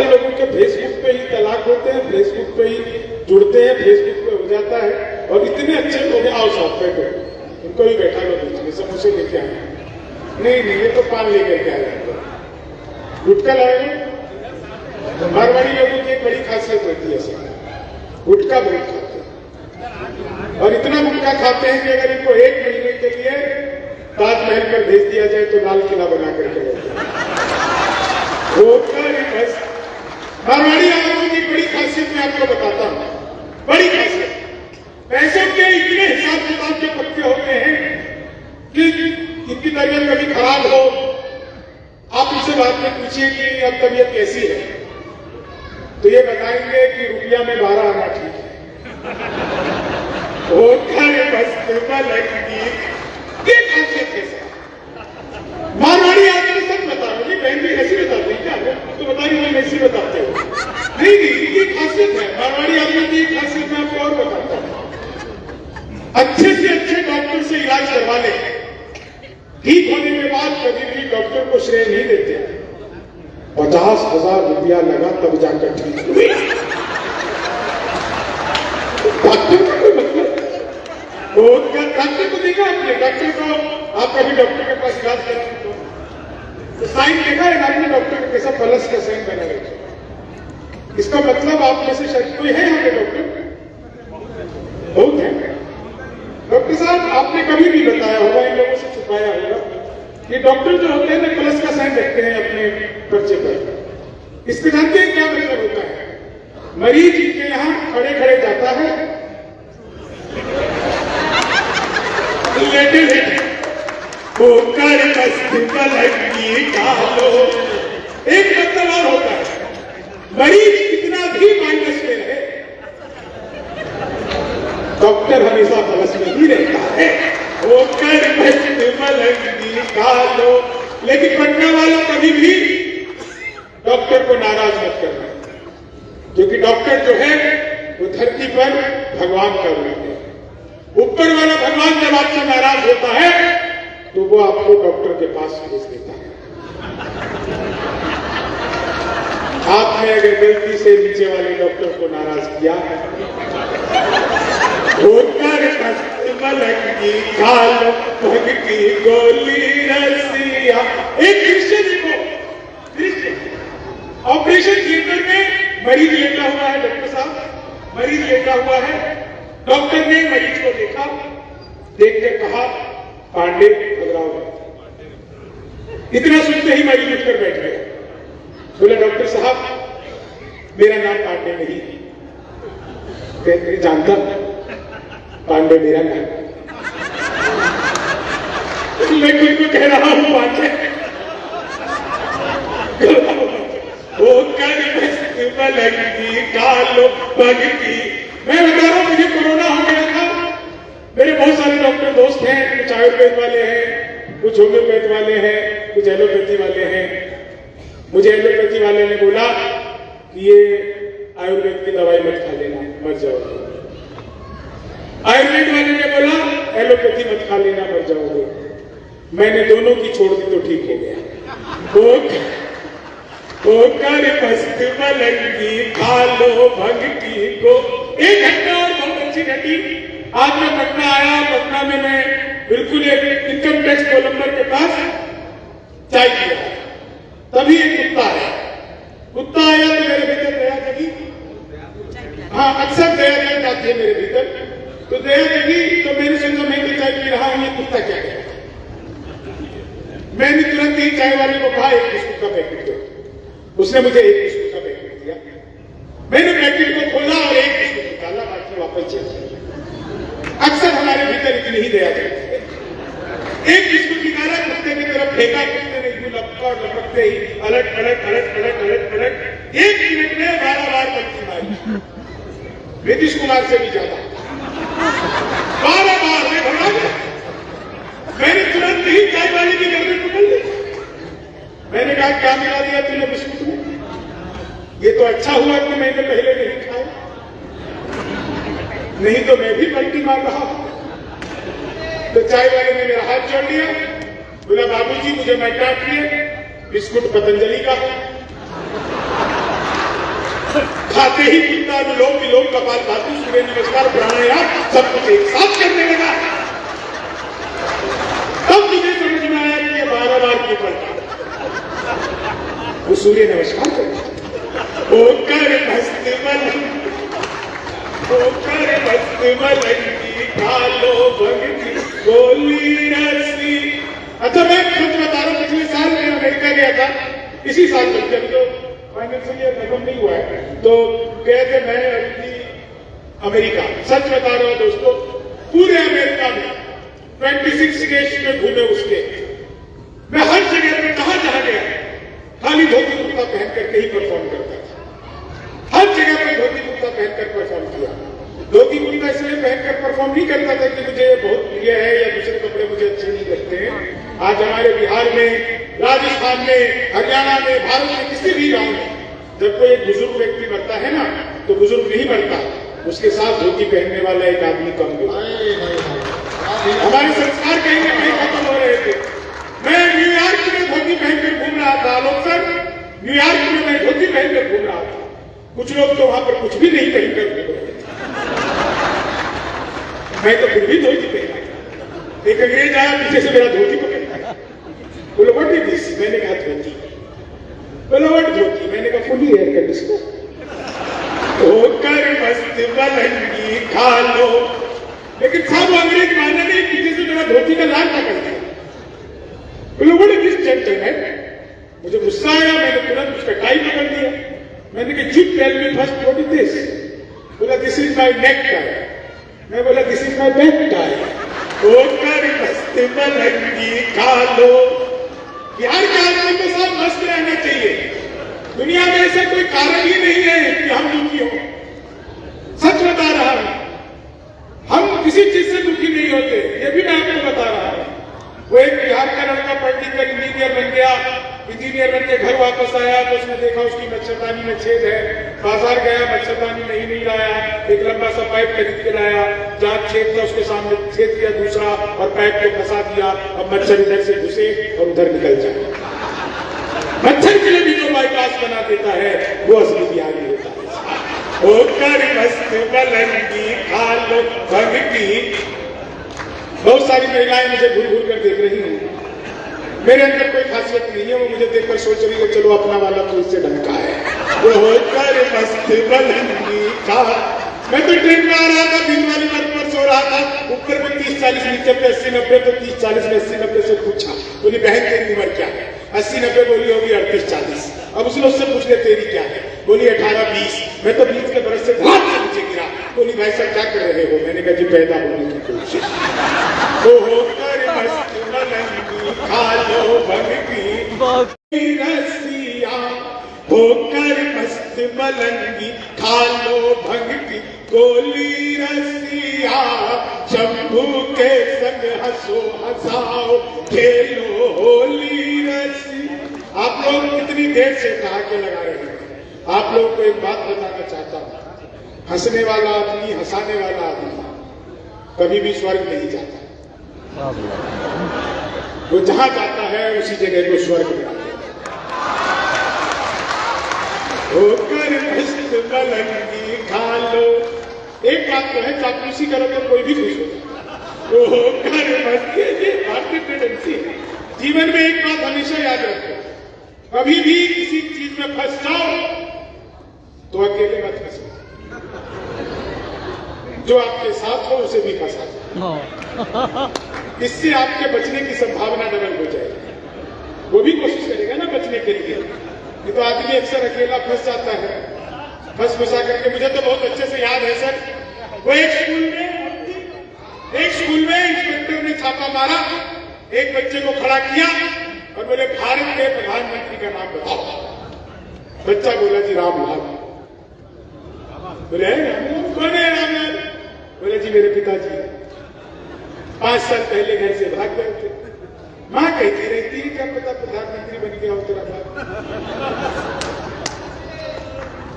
लोगों के फेसबुक पे ही तलाक होते हैं, फेसबुक पे ही जुड़ते हैं, फेसबुक पे हो जाता है। और इतने अच्छे लोग आओ साथ बैठो, उनको भी बैठा लो बीच में, समोसे लेके आए। नहीं ये तो पान लेकर के आए। गुटखा लाएंगे। मारवाड़ी लोगों की एक बड़ी खासियत होती है सर, गुटखा बहुत खाते हैं और इतना गुटखा खाते हैं कि अगर इनको 1 महीने के लिए ताजमहल पर भेज दिया जाए तो लाल किला बना करके बस। मारवाड़ी आदमी की बड़ी खासियत मैं आपको बताता हूं, बड़ी खासियत। पैसों के इतने हिसाब किताब के पक्के होते हैं कि इनकी तबीयत कभी खराब हो, आप उनसे बात में पूछिए कि अब तबीयत कैसी है, तो ये बताएंगे कि रुपया में 12 आना ठीक है। ये खासियत कैसे मारवाड़ी आदमी सब बता रहे हैं। बहन भी ऐसी बताती है क्या? तो बताइए मैं ऐसी बताते हो? नहीं ये खासियत है मारवाड़ी आदमी की। खासियत मैं आपको और बताता हूं। अच्छे से अच्छे डॉक्टर से इलाज करवा ले, ठीक होने के बाद कभी भी डॉक्टर को श्रेय नहीं देते। 50,000 रुपया लगा तब जाकर ठीक हुए। डॉक्टर का कोई मतलब? डॉक्टर को देखा आपने? डॉक्टर को आप कभी डॉक्टर के पास इलाज करें तो साइन देखा है आपने डॉक्टर को कैसा प्लस का साइन बना रहे? इसका मतलब आप में से शायद कोई है यहाँ पे डॉक्टर? बहुत है डॉक्टर साहब। आपने कभी भी बताया होगा, इन लोगों से छुपाया होगा कि डॉक्टर जो होते हैं ना प्लस का साइन रखते हैं अपने पर्चे पर। इसके जानते हैं क्या मतलब होता है? मरीज इनके यहाँ खड़े खड़े जाता है, लेटे लेटे होकर डालो। एक मतलब और होता है, मरीज कितना भी माइनस में रहे, डॉक्टर हमेशा प्लस में ही रहता है। होकर डालो। लेकिन पटना वालों कभी भी डॉक्टर को नाराज मत करना, क्योंकि डॉक्टर जो है वो धरती पर भगवान का रूप है। ऊपर वाला भगवान जब आपसे नाराज होता है तो वो आपको डॉक्टर के पास भेज देता है। आपने अगर गलती से नीचे वाले डॉक्टर को नाराज किया, होकर खाल भगती गोली रसिया। एक दृश्य देखो, दृश्य ऑपरेशन थिएटर में मरीज लेटा हुआ है। डॉक्टर साहब मरीज लेटा हुआ है, डॉक्टर ने मरीज को देखा, देख के कहा पांडे घबराओ। इतना सुनते ही मरीज उठकर बैठ गया। बोले डॉक्टर साहब मेरा नाम पांडे नहीं। कहते जानता पांडे मेरा नाम, मैं तुमको कह रहा हूं पांडे। वो लगती कालो भगती। मैं बता रहा हूं मुझे कोरोना हो गया था। मेरे बहुत सारे डॉक्टर दोस्त हैं, कुछ आयुर्वेद वाले हैं, कुछ होम्योपैथ वाले हैं, कुछ एलोपैथी वाले हैं। मुझे एलोपैथी वाले ने बोला कि ये आयुर्वेद की दवाई मत खा लेना, मर जाओगे। आयुर्वेद वाले ने बोला एलोपैथी मत खा लेना, मर जाओगे। मैंने दोनों की छोड़ दी तो ठीक हो गया। लगती खालो भगती को। एक घटना और बहुत अच्छी घटी। आज मैं पटना आया, पटना में मैं बिल्कुल एक इनकम टैक्स कोलंबर के पास चाय पिया, तभी एक कुत्ता आया तो मेरे भीतर दया जगी। हाँ अक्सर दया जाती है मेरे भीतर, तो दया जगी तो मैंने सोचा मैं भी चाय पी रहा हूं, ये कुत्ता क्या करेगा। मैंने तुरंत ही चाय वाले को कहा एक बिस्कुट का पैकेट दो। उसने मुझे एक बिस्कुट का पैकेट दिया। मैंने पैकेट को खोला और एक बिस्कुट निकाला, बाकी वापस चल गया। अक्सर हमारे भीतर इतनी ही दया जाती है। एक बिस्कुट निकाला, कुत्ते की तरफ फेंका, कुत्ते ने लपकते ही अलट अलट अलट अलट अलट अलट 1 मिनट में 12 बार पलटी मारी। नीतीश कुमार से भी ज्यादा 12 बार में घबरा गया। मैंने तुरंत ही चाय वाले की गर्दन पकड़ ली। मैंने कहा क्या मिला दिया तूने बिस्कुट में? ये तो अच्छा हुआ कि मैंने पहले नहीं खाया, नहीं तो मैं भी पलटी मार रहा हूं। तो चाय वाले ने मेरा हाथ जोड़ लिया, बोला बाबूजी मुझे मत डांटिए, बिस्कुट पतंजलि का है। खाते ही कुत्ता अनुलोम विलोम कपाल धातु सूर्य नमस्कार प्राणायाम सब कुछ एक साथ करने लगा। तब मुझे समझ में आया कि ये 12 बार क्यों पड़ता। वो सूर्य नमस्कार करता होकर मस्त मलंगी खालो भगती गोली रसी। अच्छा मैं सच बता रहा हूँ, पिछले साल मैं अमेरिका गया था, इसी साल में जब तो फाइनेंशियल ईयर खत्म नहीं हुआ है तो गए थे मैं अमेरिका। सच बता रहा हूँ दोस्तों, पूरे अमेरिका में 26 स्टेट्स में घूमे उसके, मैं हर जगह पे जहां गया खाली धोती कुर्ता पहन करके ही परफॉर्म करता था। हर जगह पे धोती कुर्ता पहनकर परफॉर्म किया। धोती कुर्ता इसलिए पहनकर परफॉर्म नहीं करता था कि मुझे बहुत प्रिय है या दूसरे कपड़े मुझे अच्छे नहीं लगते हैं। आज हमारे बिहार में, राजस्थान में, हरियाणा में, भारत में किसी भी गांव में जब कोई एक बुजुर्ग व्यक्ति मरता है ना तो बुजुर्ग नहीं मरता, उसके साथ धोती पहनने वाला एक आदमी कम हुआ। हमारे संस्कार कहीं ना कहीं खत्म हो रहे थे। मैं न्यूयॉर्क में धोती पहनकर घूम रहा था, लोग सर न्यूयॉर्क में मैं धोती पहनकर घूम रहा था। कुछ लोग तो वहां पर कुछ भी नहीं पहनकर घूम रहे थे, मैं तो फिर भी धोती पहना। एक अंग्रेज आया पीछे से मेरा धोती पकड़ता, बोलो व्हाट इज दिस? मैंने कहा धोती। बोलो व्हाट धोती? मैंने कहा फुली एयर कंडीशनर। होकर मस्त मलंगी खा लो। लेकिन साहब वो अंग्रेज माना नहीं, पीछे से मेरा धोती का लाल पकड़ दिया। बोलो व्हाट इज दिस जेंटलमैन? मुझे गुस्सा आया, मैंने तुरंत उसका टाई पकड़ दिया। मैंने कहा you tell me first what is this? बोला this is my neck tie. मैं बोला this is my back tie. होकर मस्त मलंगी खा लो। बिहार के आदमी के साथ मस्त रहना चाहिए। दुनिया में ऐसा कोई कारण ही नहीं है कि हम दुखी हो। सच बता रहा हूं, हम किसी चीज से दुखी नहीं होते, ये भी मैं आपको बता रहा हूं। वो एक बिहार का लड़का पढ़ लिख कर इंजीनियर बन गया, इंजीनियर बन के घर वापस आया तो उसने देखा उसकी मच्छरदानी में छेद है। बाजार गया, मच्छरदानी नहीं लाया, एक लंबा सा पाइप खरीद के लाया, जहां छेद था उसके सामने छेद किया दूसरा और पाइप को फंसा दिया। अब मच्छर इधर से घुसे और उधर निकल जाए। मच्छर के लिए भी जो बाईपास बना देता है वो असली बिहारी होता है। होकर मस्त मलंगी खा लो भगती। बहुत सारी महिलाएं मुझे घूर घूर कर देख रही हैं। मेरे अंदर कोई खासियत नहीं है, वो मुझे देखकर सोच रही है चलो अपना वाला तो इससे ढंका है। वो होकर मस्त मलंगी खा। मैं तो ट्रेन में आ रहा था, दिन वाली बर्थ पर सो रहा था, ऊपर में 30-40 नीचे पे 80-90, तो 30-40 में 80-90 से पूछा, बोली बहन तेरी उम्र क्या है? 80-90 बोली होगी 38-40। अब उसने उससे पूछ ले तेरी क्या है? बोली 18-20। मैं तो 20 के बरस से घाट से नीचे गिरा। बोली भाई साहब क्या कर रहे हो? मैंने कहा जी पैदा होने की कोशिश। तो होकर मस्त मलंगी खा लो भगती रसिया। होकर मस्त मलंगी खा लो भगती गोली रसिया। शंभू के संग हंसो हंसाओ खेलो होली रसी। आप लोग कितनी देर से ठहाके लगा रहे हैं? आप लोगों को एक बात बताना चाहता हूं, हंसने वाला आदमी, हंसाने वाला आदमी कभी भी स्वर्ग नहीं जाता। वो जहां जाता है उसी जगह को स्वर्ग में जाता है। होकर मस्त मलंगी खा लो। एक बात तो है, चापलूसी करो तो कोई भी खुश हो जाता है। होकर मस्त, ये भारतीय टेंडेंसी है। जीवन में एक बात हमेशा याद रखो, कभी भी किसी चीज में फंस जाओ तो अकेले मत फंसो, जो आपके साथ हो उसे भी फंसा दो। इससे आपके बचने की संभावना डबल हो जाएगी। वो भी कोशिश करेगा ना बचने के लिए। ये तो आदमी अक्सर अकेला फंस जाता है, फंस फंसा करके। मुझे तो बहुत अच्छे से याद है सर, वो एक स्कूल में इंस्पेक्टर ने छापा मारा, एक बच्चे को खड़ा किया और बोले भारत के प्रधानमंत्री का नाम बताओ। बच्चा बोला जी रामलाल। बोले कौन है रामलाल? बोले जी मेरे पिताजी 5 साल पहले घर से भाग गए थे। मां कहती रहती है क्या पता प्रधानमंत्री बन गया हो तेरा बाप।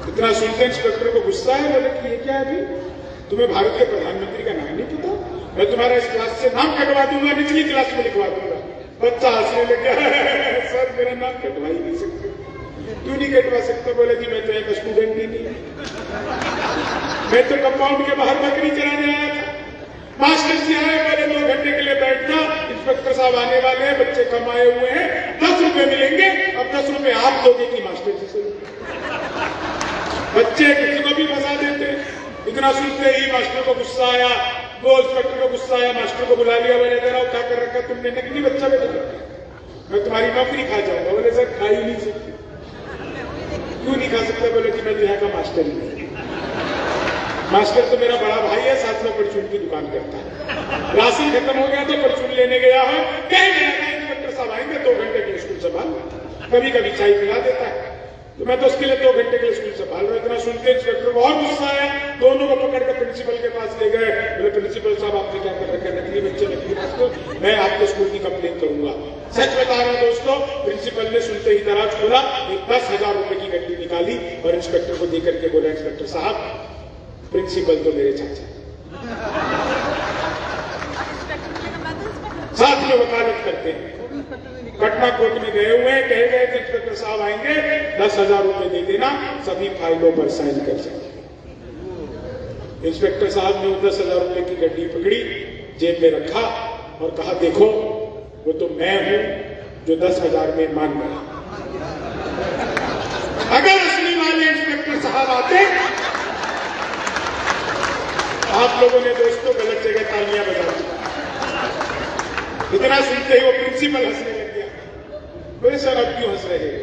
इतना सुनते इंस्पेक्टर को गुस्सा है, बोले कि ये क्या है अभी? तुम्हें भारत के प्रधानमंत्री का नाम नहीं पता? मैं तुम्हारा इस क्लास से नाम कटवा दूंगा, निचली क्लास में लिखवा दूंगा। बच्चा हंसने लगा, सर मेरा नाम कटवा ही नहीं सकते। क्यों नहीं कटवा सकते? बोले जी मैं तो एक स्टूडेंट ही नहीं, मैं तो कंपाउंड के बाहर बकरी चराने आया था। मास्टर जी आए, बोले 2 घंटे के लिए बैठना, इंस्पेक्टर साहब आने वाले हैं, बच्चे कमाए हुए हैं, 10 रुपए मिलेंगे, अब 10 रुपए आप दोगे कि मास्टर जी से? बच्चे किसी को भी फंसा देते। इतना सुनते ही मास्टर को गुस्सा आया, वो इंस्पेक्टर को गुस्सा आया, मास्टर को बुला लिया, बोले तेरा क्या कर रखा तुमने? नकली बच्चा बेटा, मैं तुम्हारी नौकरी खा जाऊंगा। बोले सर खा ही नहीं सकते। क्यों नहीं खा सकते? बोले कि मैं यहाँ का मास्टर ही नहीं। मास्टर तो मेरा बड़ा भाई है, साथ में परचून की दुकान करता है। राशन खत्म हो गया तो परचून लेने गया है, कहीं इंस्पेक्टर साहब आएंगे 2 घंटे के स्कूल संभाल, कभी कभी चाय पिला देता है, तो मैं तो उसके लिए 2 घंटे के स्कूल संभाल रहा हूं। इतना सुनते इंस्पेक्टर को और गुस्सा आया, दोनों को पकड़ कर प्रिंसिपल के पास ले गए। बोले प्रिंसिपल साहब आपने क्या कर रखा है? नकली बच्चे नकली मास्टर, मैं आपके स्कूल की कंप्लेन करूंगा। सच बता रहा हूं दोस्तों, प्रिंसिपल ने सुनते ही दराज खोला, 10,000 रुपए की गड्डी निकाली और इंस्पेक्टर को देकर के बोला, इंस्पेक्टर साहब प्रिंसिपल तो मेरे चाचा, साथ में वकालत करते हैं, पटना कोर्ट में गए हुए हैं, कहे गए कि इंस्पेक्टर साहब आएंगे, 10,000 रुपए दे देना, सभी फाइलों पर साइन कर जाएंगे। इंस्पेक्टर साहब ने 10,000 रुपए की गड्डी पकड़ी, जेब में रखा और कहा देखो वो तो मैं हूं जो 10,000 में मान गया। अगर असली वाले इंस्पेक्टर साहब आते, आप लोगों ने दोस्तों गलत जगह तालियां बजा दी। इतना सुनते ही वो प्रिंसिपल हंसने लग गया। बोले सर अब क्यों हंस रहे हैं?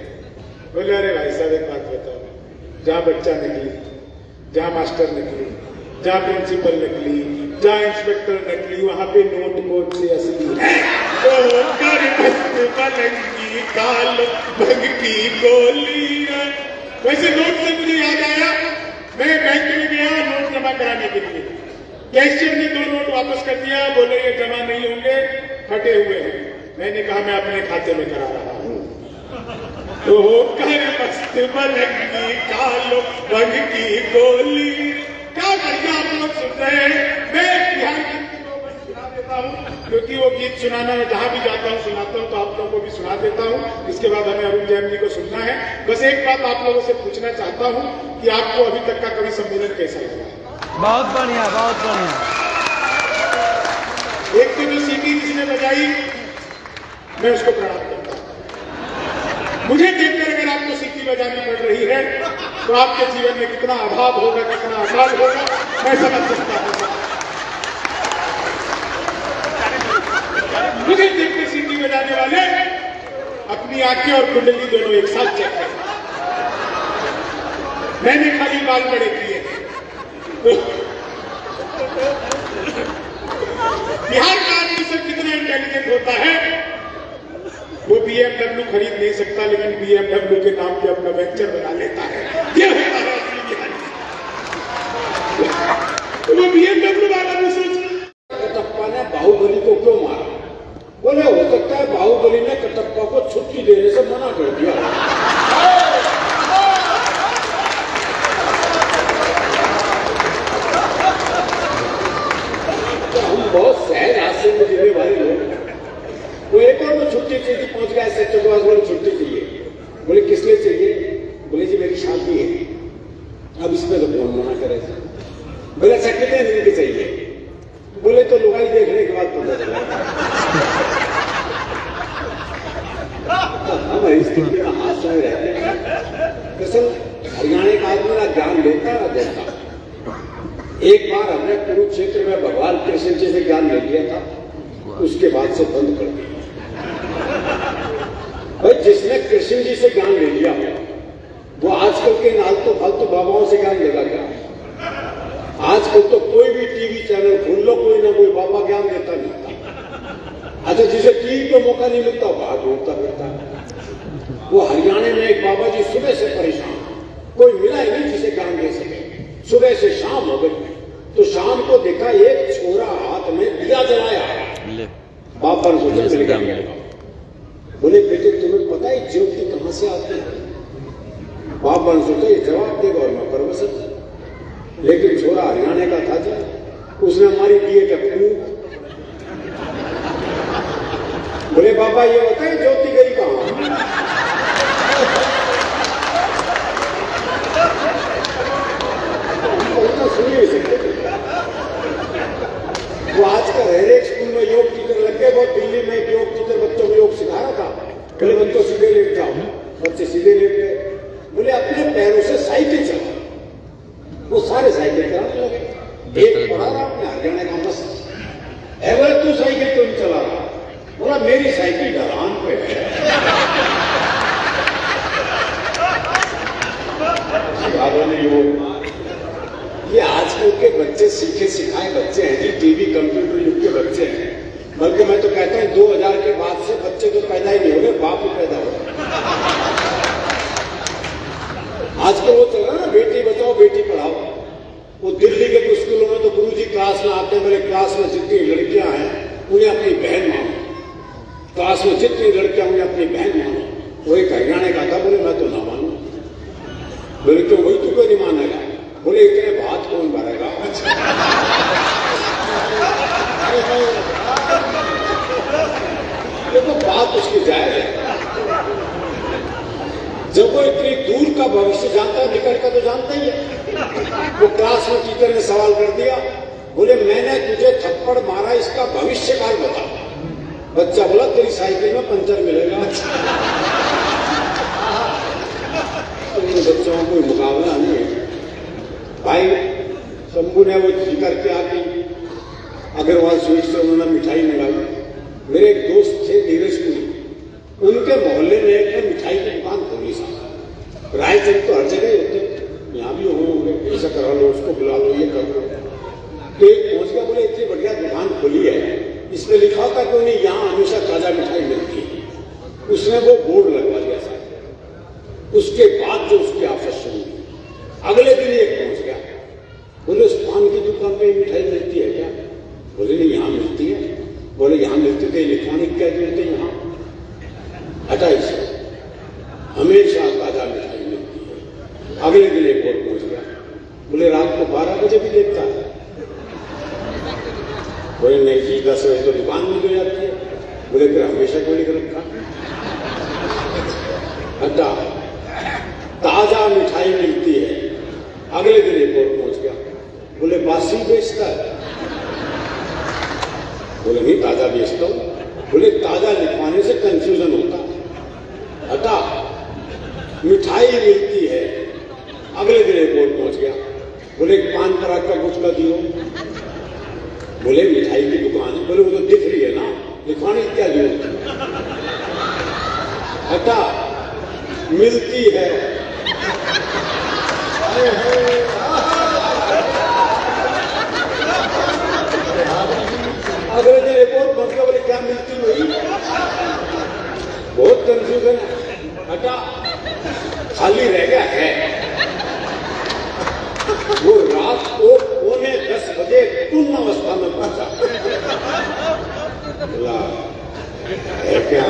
बोले अरे भाई साहब एक बात बताओ, जहां बच्चा नकली, जहां मास्टर नकली, जहां प्रिंसिपल नकली, जहां इंस्पेक्टर नकली, वहां पे नोट कौन से असली है? तो काल भंग की गोली। वैसे नोट से मुझे याद आया, मैं बैंक में गया नोट जमा कराने के लिए, कैशियर ने 2 नोट वापस कर दिया, बोले ये जमा नहीं होंगे, फटे हुए हैं। मैंने कहा मैं अपने खाते में करा रहा हूं। तो कर मस्त बलंगी कालो बंग की गोली। क्या बढ़िया आप लोग सुन रहे हैं। मैं बिहार गीत के 2 बंद सुना देता हूं, क्योंकि वो गीत सुनाना मैं जहां भी जाता हूं सुनाता हूं, तो आप लोगों को भी सुना देता हूं। इसके बाद हमें अरुण जैन जी को सुनना है। बस एक बात आप लोगों से पूछना चाहता हूं कि आपको अभी तक का कवि सम्मेलन कैसा लगा? बहुत बढ़िया, बहुत बढ़िया। एक तो जो सीटी जिसने बजाई, मैं उसको प्रणाम करता हूं। मुझे देखकर अगर आपको सीटी बजानी पड़ रही है तो आपके जीवन में कितना अभाव होगा, कितना अकाल होगा, मैं समझ सकता हूं। मुझे देखकर सीटी बजाने वाले अपनी आंखें और कुंडली दोनों एक साथ चेक करें। मैंने खाली बाल बड़े किए। बिहार का आदमी सर कितना इंटेलिजेंट होता है, वो BMW खरीद नहीं सकता, लेकिन BMW के नाम पे अपना वेंचर बना लेता है। ये होता है तो वो BMW वाला भी सोच, कटप्पा ने बाहुबली को क्यों मारा? बोले हो सकता है बाहुबली ने कटप्पा को छुट्टी देने से मना कर दिया। बहुत सहज हादसे में जीने वाले लोग, वो एक और को छुट्टी चाहिए, पहुंच गया सेक्टर के पास, बोले छुट्टी चाहिए। बोले किस लिए चाहिए? बोले जी मेरी शादी है। अब इसमें तो कौन मना करे? बोले अच्छा कितने दिन की चाहिए? बोले तो लुगाई देखने के बाद पता चला। हमारी स्थिति में हाथ में रहते हैं। दरअसल हरियाणा का आदमी ना ज्ञान लेता ना देता। एक बार हमने कुरुक्षेत्र में भगवान कृष्ण जी से ज्ञान ले लिया था, उसके बाद से बंद कर दिया। भाई जिसने कृष्ण जी से ज्ञान ले लिया वो आजकल के नालतू फालतू बाबाओं से ज्ञान लेगा क्या? आजकल तो कोई भी टीवी चैनल खोल लो, कोई ना कोई बाबा ज्ञान देता नहीं। अच्छा जिसे टीवी पे मौका नहीं मिलता बाहर ढूंढता फिरता है। वो हरियाणा में एक बाबा जी सुबह से परेशान, कोई मिला ही नहीं जिसे ज्ञान दे सके। सुबह से शाम हो गई तो शाम को देखा एक छोरा हाथ में दिया जलाया। बाबा ने सोचा मिल गया। बोले बेटे तुम्हें पता है ज्योति कहां से आती है? बाबा ने सोचा ये जवाब देगा और मैं परवश। लेकिन छोरा हरियाणा का था जी, उसने हमारी दिए टप्पू। बोले बाबा ये बताए ज्योति गई कहां? बोले बच्चों सीधे लेट जाओ, बच्चे सीधे लेट गए। बोले अपने पैरों से साइकिल चलाओ, वो सारे साइकिल चलाने लगे। एक पढ़ा रहा अपने हरियाणा का मस्त है, बोले तू साइकिल क्यों नहीं चला रहा? बोला मेरी साइकिल ढलान पे है। ये आजकल के बच्चे सीखे सिखाए बच्चे हैं जी, टीवी कंप्यूटर युग के बच्चे हैं। बल्कि मैं तो कहता हूं 2000 के बाद से बच्चे तो पैदा ही नहीं हो रहे, बाप ही पैदा हो रहे। आजकल वो चल रहा है ना, बेटी बचाओ बेटी पढ़ाओ। वो दिल्ली के कुछ स्कूलों में तो गुरुजी क्लास में आते हैं, बोले क्लास में जितनी लड़कियां हैं उन्हें अपनी बहन मानो, क्लास में जितनी लड़कियां उन्हें अपनी बहन मानो। वो एक हरियाणा का था, बोले मैं तो ना मानू। बोले क्यों, वही तू क्यों नहीं मानेगा? बोले इतने भात कौन भरेगा? देखो बात उसकी जायज है। जब वो इतनी दूर का भविष्य जानता है, निकल का तो जानता ही है। वो क्लास में टीचर ने सवाल कर दिया, बोले मैंने तुझे थप्पड़ मारा, इसका भविष्य काल बता। बच्चा बोला तेरी साइकिल में पंचर मिलेगा। बच्चों का कोई मुकाबला नहीं है भाई। शंभू ने वो जी करके आके अग्रवाल स्वीट से उन्होंने मिठाई मंगाई। मेरे एक दोस्त थे धीरज पुरी, उनके मोहल्ले में एक मिठाई की दुकान खोली सा। रायचंद तो हर जगह ही होते, यहाँ भी होंगे, ऐसा करा लो, उसको बुला लो, ये कर लो। तो एक पहुंच गया, बोले इतनी बढ़िया दुकान खोली है, इसमें लिखा था कि उन्हें यहाँ हमेशा ताजा मिठाई मिलती है। उसने वो बोर्ड लगवा दिया था। उसके बाद जो उसकी आफत शुरू हुई, अगले दिन एक पहुंच गया, बोले उस पान की दुकान पे मिठाई मिलती है क्या? बोले नहीं यहाँ मिलती है। बोले यहाँ मिलती तो इलेक्ट्रॉनिक क्या मिलते यहाँ? हटा इसे, हमेशा ताजा मिठाई मिलती है। अगले दिन एक और पहुंच गया, बोले रात को 12 बजे भी देखता है। बोले नहीं जी 10 बजे तो दुकान में हो जाती है। बोले फिर हमेशा क्यों लिख रखा? हटा, ताजा मिठाई मिलती है। अगले दिन एक और पहुंच गया, बोले बासी बेचता है। बोले नहीं ताजा बेचता हूं। बोले ताजा लिखवाने से कंफ्यूजन होता है। हटा, मिठाई मिलती है। अगले दिन एक और पहुंच गया, बोले पान पराग का गुटखा दियो। बोले मिठाई की दुकान। बोले वो तो दिख रही है ना, लिखवाने क्या दियो? हटा, मिलती है। अगले दिन एक और पहुंच गया, बोले क्या मिलती हुई? बहुत कंफ्यूजन है। हटा, खाली रह गया है। वो रात को 9:45 बजे पूर्ण अवस्था में पहुंचा। बोला है क्या?